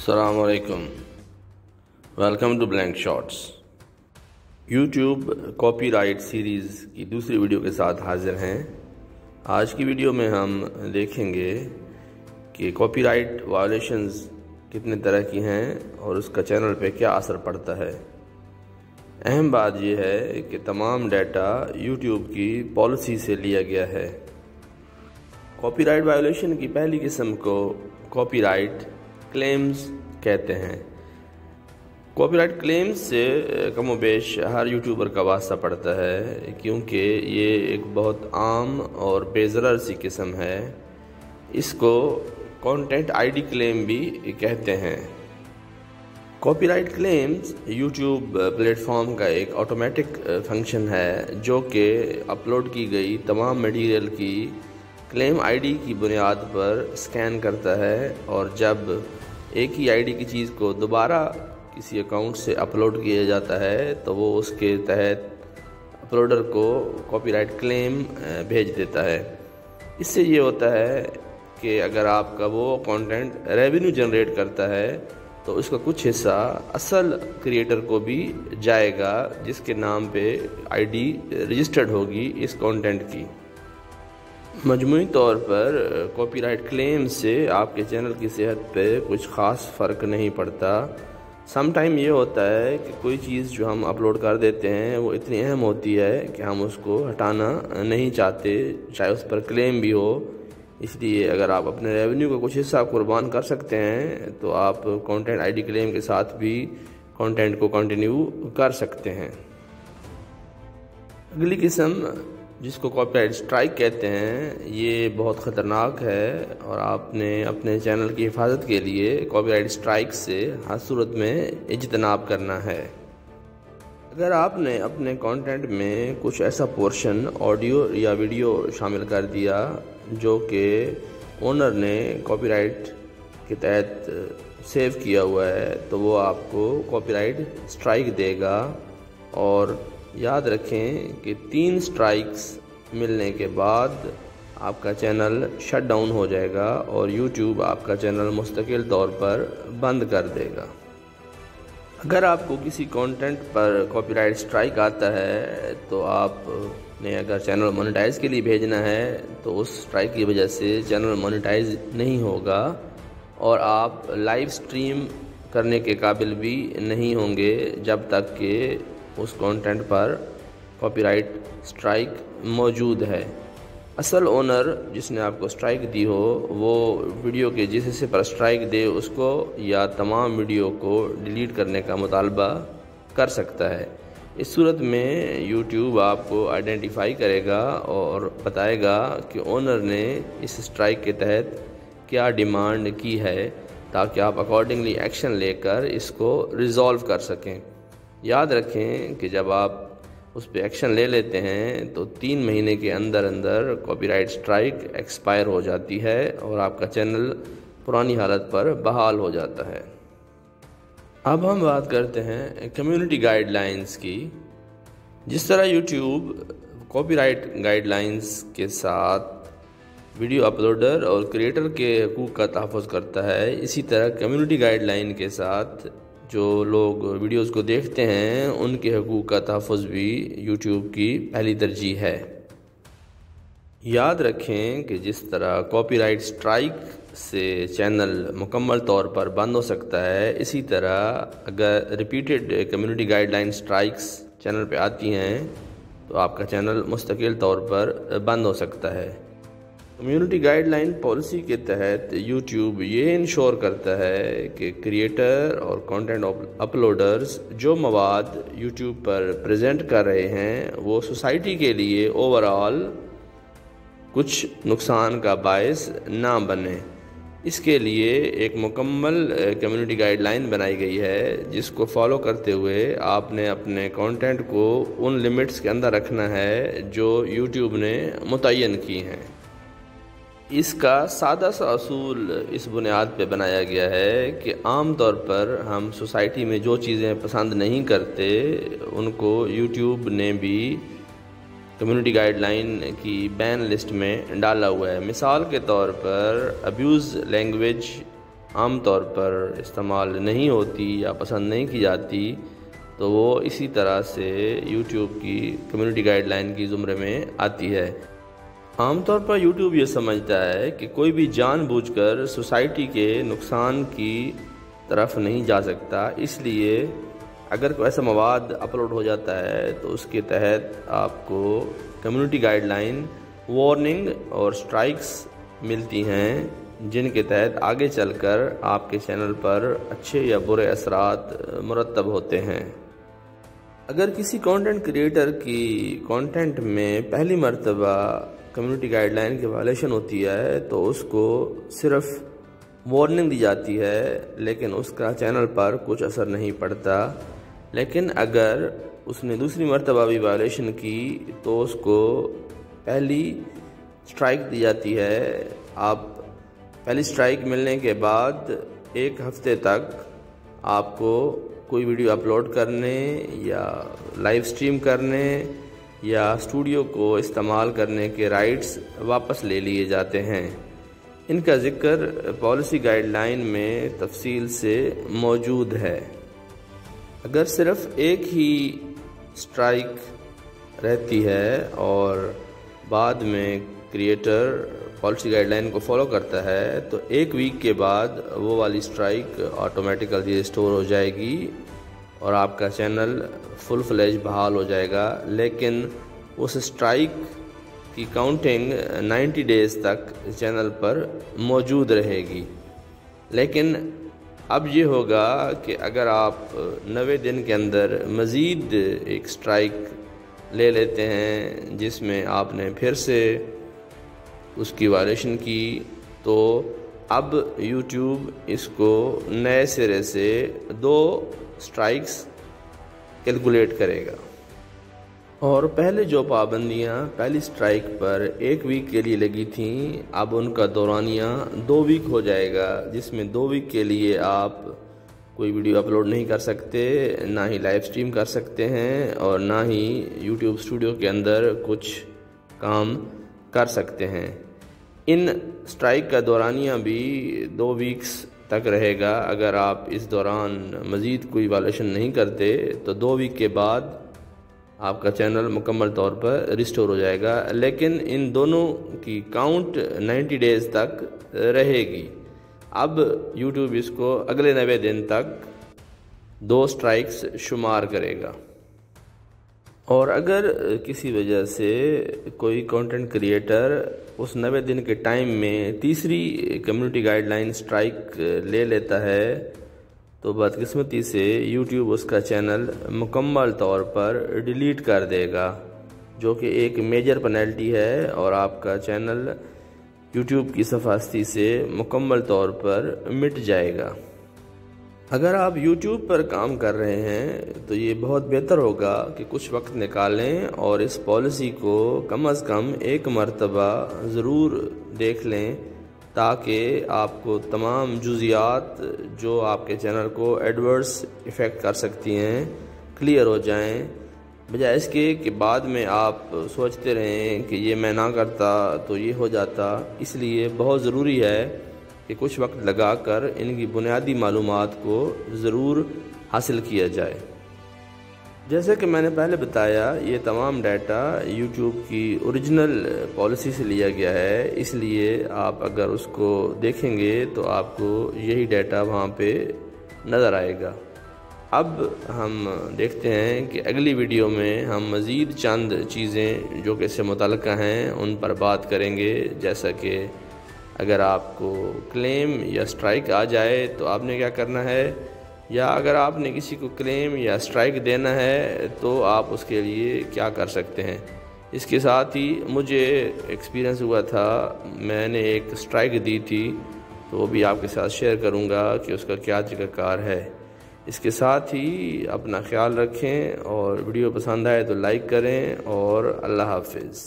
السلام علیکم، welcome to blank shorts. YouTube copyright series کی دوسری ویڈیو کے ساتھ حاضر ہیں۔ آج کی ویڈیو میں ہم دیکھیں گے کہ کاپی رائٹ وائلیشنز کتنے طرح کی ہیں اور اس کا چینل پہ کیا اثر پڑتا ہے۔ اہم بات یہ ہے کہ تمام ڈیٹا یوٹیوب کی پالیسی سے لیا گیا ہے۔ کاپی رائٹ وائلیشن کی پہلی قسم کو کاپی رائٹ کلیمز کہتے ہیں۔ کاپی رائٹ کلیمز سے کم و بیش ہر یوٹیوبر کا واسطہ پڑتا ہے، کیونکہ یہ ایک بہت عام اور بے ضرر سی قسم ہے۔ اس کو کانٹینٹ آئی ڈی کلیم بھی کہتے ہیں۔ Copy right claims YouTube plate form کا ایک آٹومیٹک فنکشن ہے جو کہ اپلوڈ کی گئی تمام میٹیریل کی کلیم آئی ڈی کی بنیاد پر سکین کرتا ہے، اور جب ایک ہی آئی ڈی کی چیز کو دوبارہ کسی اکاؤنٹ سے اپلوڈ کیا جاتا ہے تو وہ اس کے تحت اپلوڈر کو کاپی رائٹ کلیم بھیج دیتا ہے۔ اس سے یہ ہوتا ہے کہ اگر آپ کا وہ کانٹینٹ ریونیو جنریٹ کرتا ہے تو اس کا کچھ حصہ اصل کریٹر کو بھی جائے گا جس کے نام پہ آئی ڈی رجسٹرڈ ہوگی اس کانٹینٹ کی۔ مجموعی طور پر کاپی رائٹ کلیم سے آپ کے چینل کی صحت پہ کچھ خاص فرق نہیں پڑتا۔ سم ٹائم یہ ہوتا ہے کہ کوئی چیز جو ہم اپلوڈ کر دیتے ہیں وہ اتنی اہم ہوتی ہے کہ ہم اس کو ہٹانا نہیں چاہتے، چاہے اس پر کلیم بھی ہو۔ اس لیے اگر آپ اپنے ریونیو کا کچھ حصہ قربان کر سکتے ہیں تو آپ کانٹینٹ آئی ڈی کلیم کے ساتھ بھی کانٹینٹ کو کنٹینیو کر سکتے ہیں۔ اگلی قسم جس کو کاپی رائٹ اسٹرائک کہتے ہیں، یہ بہت خطرناک ہے اور آپ نے اپنے چینل کی حفاظت کے لیے کاپی رائٹ اسٹرائک سے ہر صورت میں اجتناب کرنا ہے۔ اگر آپ نے اپنے کانٹینٹ میں کچھ ایسا پورشن آڈیو یا ویڈیو شامل کر دیا جو کہ اونر نے کاپی رائٹ کے تحت سیو کیا ہوا ہے تو وہ آپ کو کاپی رائٹ اسٹرائک دے گا، اور یاد رکھیں کہ 3 سٹرائکس ملنے کے بعد آپ کا چینل شٹ ڈاؤن ہو جائے گا اور یوٹیوب آپ کا چینل مستقل طور پر بند کر دے گا۔ اگر آپ کو کسی کانٹینٹ پر کاپی رائٹ سٹرائک آتا ہے تو آپ نے اگر چینل مونیٹائز کے لیے بھیجنا ہے تو اس سٹرائک کی وجہ سے چینل مونیٹائز نہیں ہوگا اور آپ لائیو سٹریم کرنے کے قابل بھی نہیں ہوں گے جب تک کہ اس کانٹینٹ پر کاپی رائٹ سٹرائک موجود ہے۔ اصل اونر جس نے آپ کو سٹرائک دی ہو وہ ویڈیو کے جس حصے پر سٹرائک دے اس کو یا تمام ویڈیو کو ڈیلیٹ کرنے کا مطالبہ کر سکتا ہے۔ اس صورت میں یوٹیوب آپ کو آئیڈینٹیفائی کرے گا اور بتائے گا کہ اونر نے اس سٹرائک کے تحت کیا ڈیمانڈ کی ہے تاکہ آپ اکارڈنگلی ایکشن لے کر اس کو ریزالو کر سکیں۔ یاد رکھیں کہ جب آپ اس پہ ایکشن لے لیتے ہیں تو 3 مہینے کے اندر کاپی رائٹ سٹرائک ایکسپائر ہو جاتی ہے اور آپ کا چینل پرانی حالت پر بحال ہو جاتا ہے۔ اب ہم بات کرتے ہیں کمیونٹی گائیڈ لائنز کی۔ جس طرح YouTube copy right guide lines کے ساتھ ویڈیو اپلوڈر اور کریٹر کے حقوق کا تحفظ کرتا ہے، اسی طرح کمیونٹی گائیڈ لائن کے ساتھ جو لوگ ویڈیوز کو دیکھتے ہیں ان کے حقوق کا تحفظ بھی یوٹیوب کی پہلی ترجیح ہے۔ یاد رکھیں کہ جس طرح کاپی رائٹ سٹرائک سے چینل مکمل طور پر بند ہو سکتا ہے، اسی طرح اگر repeated community guide line strikes channel پہ آتی ہیں تو آپ کا چینل مستقل طور پر بند ہو سکتا ہے۔ کمیونٹی گائیڈ لائن پالیسی کے تحت یوٹیوب یہ انشور کرتا ہے کہ کریٹر اور کانٹینٹ اپلوڈرز جو مواد یوٹیوب پر پریزنٹ کر رہے ہیں وہ سوسائٹی کے لیے اوورآل کچھ نقصان کا باعث نہ بنے۔ اس کے لیے ایک مکمل کمیونٹی گائیڈ لائن بنائی گئی ہے جس کو فالو کرتے ہوئے آپ نے اپنے کانٹینٹ کو ان لمٹس کے اندر رکھنا ہے جو یوٹیوب نے متعین کی ہیں۔ اس کا سادہ سا اصول اس بنیاد پہ بنایا گیا ہے کہ عام طور پر ہم سوسائٹی میں جو چیزیں پسند نہیں کرتے ان کو یوٹیوب نے بھی کمیونٹی گائیڈ لائن کی بین لسٹ میں ڈالا ہوا ہے۔ مثال کے طور پر ابیوز لینگویج عام طور پر استعمال نہیں ہوتی یا پسند نہیں کی جاتی تو وہ اسی طرح سے یوٹیوب کی کمیونٹی گائیڈ لائن کی زمرے میں آتی ہے۔ عام طور پر یوٹیوب یہ سمجھتا ہے کہ کوئی بھی جان بوجھ کر سوسائٹی کے نقصان کی طرف نہیں جا سکتا، اس لیے اگر کوئی ایسا مواد اپلوڈ ہو جاتا ہے تو اس کے تحت آپ کو کمیونٹی گائیڈ لائن، وارننگ اور سٹرائکس ملتی ہیں، جن کے تحت آگے چل کر آپ کے چینل پر اچھے یا برے اثرات مرتب ہوتے ہیں۔ اگر کسی کانٹینٹ کریٹر کی کانٹینٹ میں پہلی مرتبہ کمیونٹی گائیڈ لائن کی وائلیشن ہوتی ہے تو اس کو صرف وارننگ دی جاتی ہے، لیکن اس کا چینل پر کچھ اثر نہیں پڑتا۔ لیکن اگر اس نے دوسری مرتبہ بھی وائلیشن کی تو اس کو پہلی سٹرائک دی جاتی ہے۔ آپ پہلی سٹرائک ملنے کے بعد 1 ہفتے تک آپ کو کوئی ویڈیو اپلوڈ کرنے یا لائیو سٹریم کرنے یا اسٹوڈیو کو استعمال کرنے کے رائٹس واپس لے لیے جاتے ہیں۔ ان کا ذکر پالیسی گائیڈ لائن میں تفصیل سے موجود ہے۔ اگر صرف ایک ہی سٹرائک رہتی ہے اور بعد میں کریٹر پالیسی گائیڈ لائن کو فالو کرتا ہے تو 1 ویک کے بعد وہ والی سٹرائک آٹومیٹیکلی ریسٹور ہو جائے گی اور آپ کا چینل فل فلیج بحال ہو جائے گا۔ لیکن اس سٹرائک کی کاؤنٹنگ 90 ڈیز تک چینل پر موجود رہے گی۔ لیکن اب یہ ہوگا کہ اگر آپ 90 دن کے اندر مزید ایک سٹرائک لے لیتے ہیں جس میں آپ نے پھر سے اس کی وائلیشن کی تو اب یوٹیوب اس کو نئے سرے سے 2 سٹرائکس کیلکولیٹ کرے گا، اور پہلے جو پابندیاں پہلی سٹرائک پر 1 ویک کے لیے لگی تھیں اب ان کا دورانیہ 2 ویک ہو جائے گا، جس میں 2 ویک کے لیے آپ کوئی ویڈیو اپلوڈ نہیں کر سکتے، نہ ہی لائیو سٹریم کر سکتے ہیں اور نہ ہی یوٹیوب اسٹوڈیو کے اندر کچھ کام کر سکتے ہیں۔ ان سٹرائک کا دورانیہ بھی 2 ویکس تک رہے گا۔ اگر آپ اس دوران مزید کوئی وائلیشن نہیں کرتے تو 2 ویک کے بعد آپ کا چینل مکمل طور پر ریسٹور ہو جائے گا، لیکن ان دونوں کی کاؤنٹ 90 ڈیز تک رہے گی۔ اب یوٹیوب اس کو اگلے 90 دن تک 2 سٹرائکس شمار کرے گا، اور اگر کسی وجہ سے کوئی کانٹینٹ کریٹر اس 90 دن کے ٹائم میں تیسری کمیونٹی گائیڈ لائن سٹرائک لے لیتا ہے تو بدقسمتی سے یوٹیوب اس کا چینل مکمل طور پر ڈیلیٹ کر دے گا، جو کہ ایک میجر پینلٹی ہے اور آپ کا چینل یوٹیوب کی صفحتی سے مکمل طور پر مٹ جائے گا۔ اگر آپ یوٹیوب پر کام کر رہے ہیں تو یہ بہت بہتر ہوگا کہ کچھ وقت نکالیں اور اس پالیسی کو کم از کم 1 مرتبہ ضرور دیکھ لیں تاکہ آپ کو تمام جزیات جو آپ کے چینل کو ایڈورس افیکٹ کر سکتی ہیں کلیئر ہو جائیں، بجائے اس کے کہ بعد میں آپ سوچتے رہیں کہ یہ میں نہ کرتا تو یہ ہو جاتا۔ اس لیے بہت ضروری ہے کہ کچھ وقت لگا کر ان کی بنیادی معلومات کو ضرور حاصل کیا جائے۔ جیسے کہ میں نے پہلے بتایا، یہ تمام ڈیٹا یوٹیوب کی اوریجنل پالیسی سے لیا گیا ہے، اس لیے آپ اگر اس کو دیکھیں گے تو آپ کو یہی ڈیٹا وہاں پہ نظر آئے گا۔ اب ہم دیکھتے ہیں کہ اگلی ویڈیو میں ہم مزید چند چیزیں جو کہ اس سے متعلقہ ہیں ان پر بات کریں گے، جیسا کہ اگر آپ کو کلیم یا سٹرائک آ جائے تو آپ نے کیا کرنا ہے، یا اگر آپ نے کسی کو کلیم یا سٹرائک دینا ہے تو آپ اس کے لیے کیا کر سکتے ہیں۔ اس کے ساتھ ہی مجھے ایکسپیرینس ہوا تھا، میں نے ایک سٹرائک دی تھی تو وہ بھی آپ کے ساتھ شیئر کروں گا کہ اس کا کیا طریقہ کار ہے۔ اس کے ساتھ ہی اپنا خیال رکھیں اور ویڈیو پسند آئے تو لائک کریں، اور اللہ حافظ۔